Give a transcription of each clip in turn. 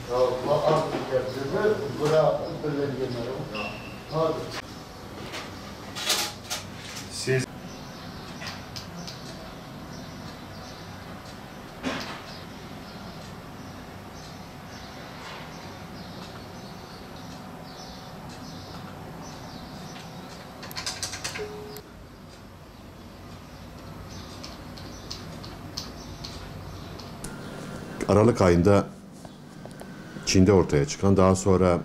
وأرض الجبل ولا بالجمال هذا Siz Aralık ayında Çin'de ortaya çıkan, daha sonra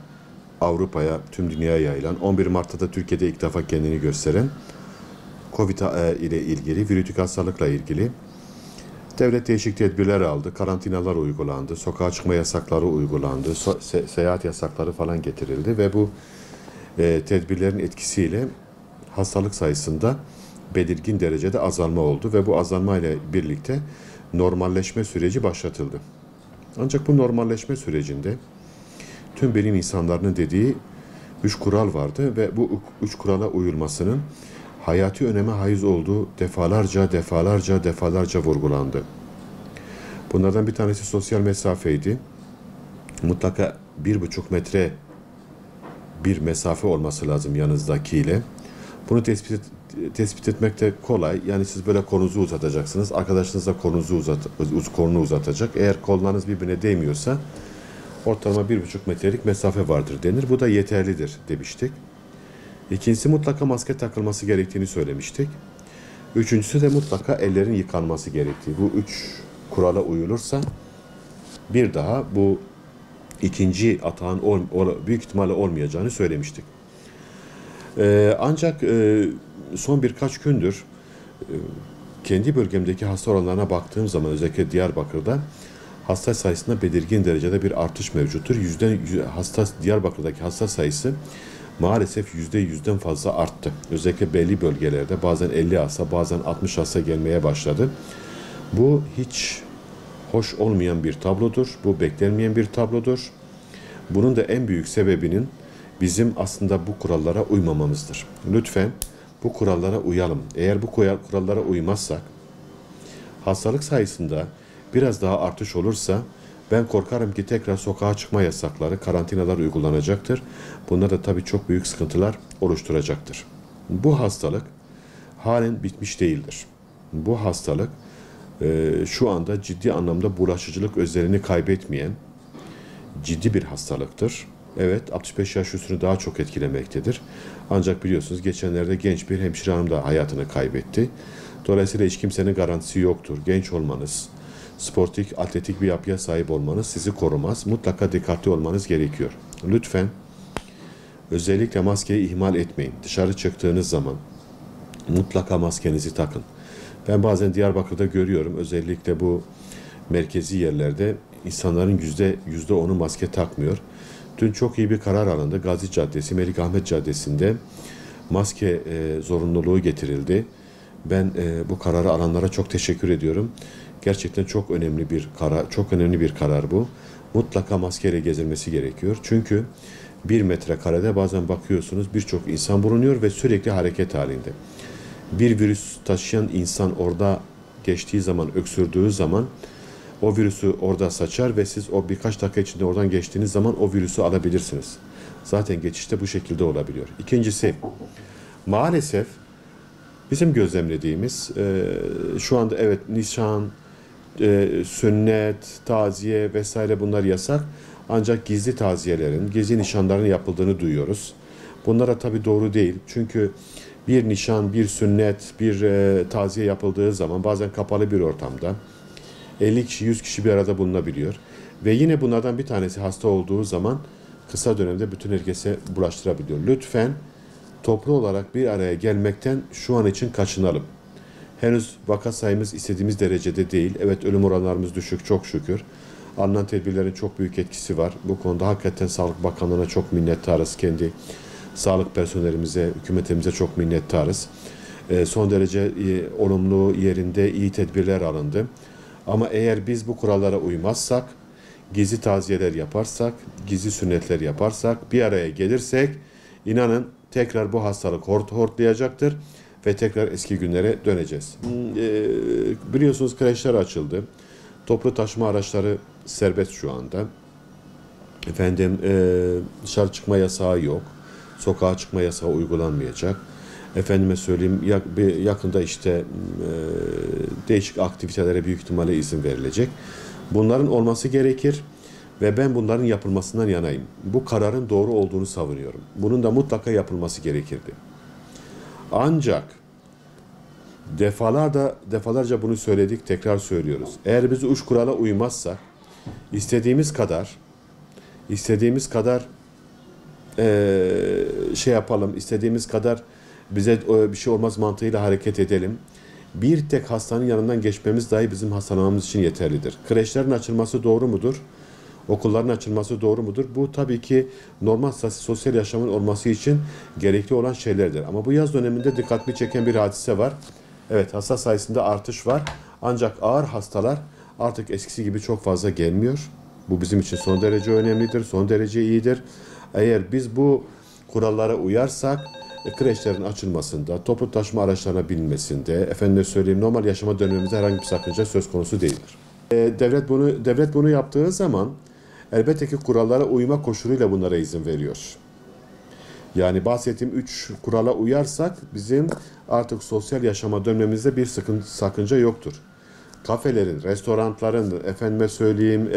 Avrupa'ya, tüm dünyaya yayılan, 11 Mart'ta da Türkiye'de ilk defa kendini gösteren Covid ile ilgili, virütik hastalıkla ilgili devlet değişik tedbirler aldı, karantinalar uygulandı, sokağa çıkma yasakları uygulandı, seyahat yasakları falan getirildi ve bu tedbirlerin etkisiyle hastalık sayısında belirgin derecede azalma oldu ve bu azalma ile birlikte normalleşme süreci başlatıldı. Ancak bu normalleşme sürecinde tüm bilim insanlarının dediği 3 kural vardı ve bu 3 kurala uyulmasının hayati öneme haiz olduğu defalarca vurgulandı. Bunlardan bir tanesi sosyal mesafeydi. Mutlaka 1,5 metre bir mesafe olması lazım yanınızdakiyle. Bunu tespit etmek de kolay. Yani siz böyle kolunuzu uzatacaksınız. Arkadaşınız da kolunu uzatacak. Eğer kollarınız birbirine değmiyorsa ortalama 1,5 metrelik mesafe vardır denir. Bu da yeterlidir demiştik. İkincisi, mutlaka maske takılması gerektiğini söylemiştik. Üçüncüsü de mutlaka ellerin yıkanması gerektiği. Bu 3 kurala uyulursa bir daha bu ikinci atağın büyük ihtimalle olmayacağını söylemiştik. Ancak son birkaç gündür kendi bölgemdeki hasta oranlarına baktığım zaman, özellikle Diyarbakır'da hasta sayısında belirgin derecede bir artış mevcuttur. Diyarbakır'daki hasta sayısı maalesef %100'den fazla arttı. Özellikle belli bölgelerde bazen 50 hasta, bazen 60 hasta gelmeye başladı. Bu hiç hoş olmayan bir tablodur. Bu beklenmeyen bir tablodur. Bunun da en büyük sebebinin bizim aslında bu kurallara uymamamızdır. Lütfen bu kurallara uyalım. Eğer bu kurallara uymazsak, hastalık sayısında biraz daha artış olursa ben korkarım ki tekrar sokağa çıkma yasakları, karantinalar uygulanacaktır. Bunlar da tabii çok büyük sıkıntılar oluşturacaktır. Bu hastalık halen bitmiş değildir. Bu hastalık şu anda ciddi anlamda bulaşıcılık özelliğini kaybetmeyen ciddi bir hastalıktır. Evet, 65 yaş üstünü daha çok etkilemektedir. Ancak biliyorsunuz geçenlerde genç bir hemşire hanım da hayatını kaybetti. Dolayısıyla hiç kimsenin garantisi yoktur. Genç olmanız, sportif, atletik bir yapıya sahip olmanız sizi korumaz. Mutlaka dikkatli olmanız gerekiyor. Lütfen özellikle maskeyi ihmal etmeyin. Dışarı çıktığınız zaman mutlaka maskenizi takın. Ben bazen Diyarbakır'da görüyorum, özellikle bu merkezi yerlerde insanların %10'u maske takmıyor. Dün çok iyi bir karar alındı. Gazi Caddesi, Melikahmet Caddesi'nde maske zorunluluğu getirildi. Ben bu kararı alanlara çok teşekkür ediyorum. Gerçekten çok önemli bir karar bu. Mutlaka maskeyle gezilmesi gerekiyor. Çünkü 1 metrekarede bazen bakıyorsunuz birçok insan bulunuyor ve sürekli hareket halinde. Bir virüs taşıyan insan orada geçtiği zaman, öksürdüğü zaman o virüsü orada saçar ve siz o birkaç dakika içinde oradan geçtiğiniz zaman o virüsü alabilirsiniz. Zaten geçişte bu şekilde olabiliyor. İkincisi, maalesef bizim gözlemlediğimiz şu anda evet nişan, sünnet, taziye vesaire bunlar yasak. Ancak gizli taziyelerin, gizli nişanların yapıldığını duyuyoruz. Bunlara tabii doğru değil. Çünkü bir nişan, bir sünnet, bir taziye yapıldığı zaman bazen kapalı bir ortamda 50 kişi, 100 kişi bir arada bulunabiliyor. Ve yine bunlardan bir tanesi hasta olduğu zaman kısa dönemde bütün herkese bulaştırabiliyor. Lütfen toplu olarak bir araya gelmekten şu an için kaçınalım. Henüz vaka sayımız istediğimiz derecede değil. Evet, ölüm oranlarımız düşük çok şükür. Alınan tedbirlerin çok büyük etkisi var. Bu konuda hakikaten Sağlık Bakanlığı'na çok minnettarız. Kendi sağlık personelimize, hükümetimize çok minnettarız. Son derece olumlu yerinde iyi tedbirler alındı. Ama eğer biz bu kurallara uymazsak, gizli taziyeler yaparsak, gizli sünnetler yaparsak, bir araya gelirsek inanın tekrar bu hastalık hortlayacaktır ve tekrar eski günlere döneceğiz. Biliyorsunuz kreşler açıldı. Toplu taşıma araçları serbest şu anda. Efendim dışarı çıkma yasağı yok. Sokağa çıkma yasağı uygulanmayacak. Efendime söyleyeyim yakında işte değişik aktivitelere büyük ihtimalle izin verilecek. Bunların olması gerekir ve ben bunların yapılmasından yanayım. Bu kararın doğru olduğunu savunuyorum. Bunun da mutlaka yapılması gerekirdi. Ancak defalarca bunu söyledik, tekrar söylüyoruz. Eğer biz üç kurala uymazsak istediğimiz kadar şey yapalım, istediğimiz kadar bize bir şey olmaz mantığıyla hareket edelim. Bir tek hastanın yanından geçmemiz dahi bizim hastalanmamız için yeterlidir. Kreşlerin açılması doğru mudur? Okulların açılması doğru mudur? Bu tabii ki normal sosyal yaşamın olması için gerekli olan şeylerdir. Ama bu yaz döneminde dikkatimi çeken bir hadise var. Evet, hasta sayısında artış var. Ancak ağır hastalar artık eskisi gibi çok fazla gelmiyor. Bu bizim için son derece önemlidir, son derece iyidir. Eğer biz bu kurallara uyarsak, kreşlerin açılmasında, toplu taşıma araçlarına binmesinde, efendime söyleyeyim normal yaşama dönmemizde herhangi bir sakınca söz konusu değildir. Devlet bunu yaptığı zaman elbette ki kurallara uyma koşuluyla bunlara izin veriyor. Yani bahsettiğim 3 kurala uyarsak bizim artık sosyal yaşama dönmemizde bir sakınca yoktur. Kafelerin, restoranların, efendime söyleyeyim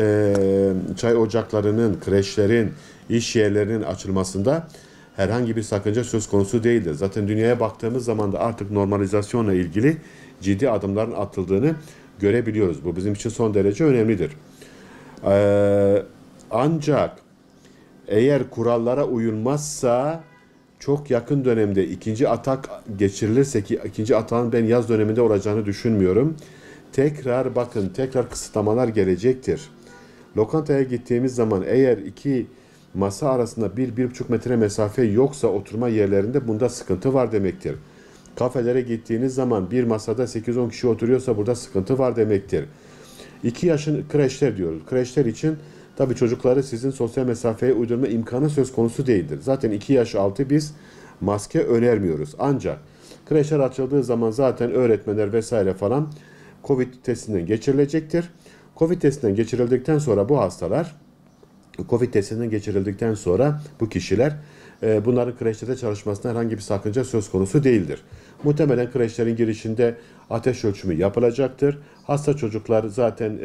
çay ocaklarının, kreşlerin, iş yerlerinin açılmasında herhangi bir sakınca söz konusu değildir. Zaten dünyaya baktığımız zaman da artık normalizasyonla ilgili ciddi adımların atıldığını görebiliyoruz. Bu bizim için son derece önemlidir. Ancak eğer kurallara uyulmazsa çok yakın dönemde ikinci atak geçirilirse, ki ikinci atağın ben yaz döneminde olacağını düşünmüyorum. Tekrar kısıtlamalar gelecektir. Lokantaya gittiğimiz zaman eğer iki masa arasında 1-1,5 metre mesafe yoksa oturma yerlerinde bunda sıkıntı var demektir. Kafelere gittiğiniz zaman bir masada 8-10 kişi oturuyorsa burada sıkıntı var demektir. 2 yaşın kreşler diyoruz. Kreşler için tabii çocukları sizin sosyal mesafeye uydurma imkanı söz konusu değildir. Zaten 2 yaş altı biz maske önermiyoruz. Ancak kreşler açıldığı zaman zaten öğretmenler vesaire falan Covid testinden geçirilecektir. Covid testinden geçirildikten sonra bu hastalar, Covid testinden geçirildikten sonra bu kişiler bunların kreşlerde çalışmasına herhangi bir sakınca söz konusu değildir. Muhtemelen kreşlerin girişinde ateş ölçümü yapılacaktır. Hasta çocuklar zaten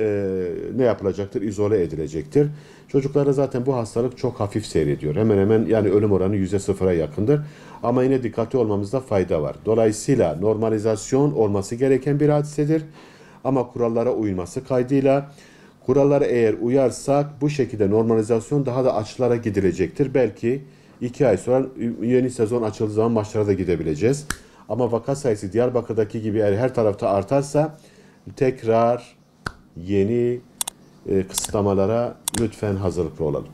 ne yapılacaktır? İzole edilecektir. Çocuklara zaten bu hastalık çok hafif seyrediyor. Hemen hemen yani ölüm oranı %0'a yakındır. Ama yine dikkatli olmamızda fayda var. Dolayısıyla normalizasyon olması gereken bir hadisedir. Ama kurallara uyulması kaydıyla kurallara eğer uyarsak bu şekilde normalizasyon daha da açılara gidilecektir. Belki 2 ay sonra yeni sezon açıldığı zaman maçlara da gidebileceğiz. Ama vaka sayısı Diyarbakır'daki gibi eğer her tarafta artarsa tekrar yeni kısıtlamalara lütfen hazırlıklı olalım.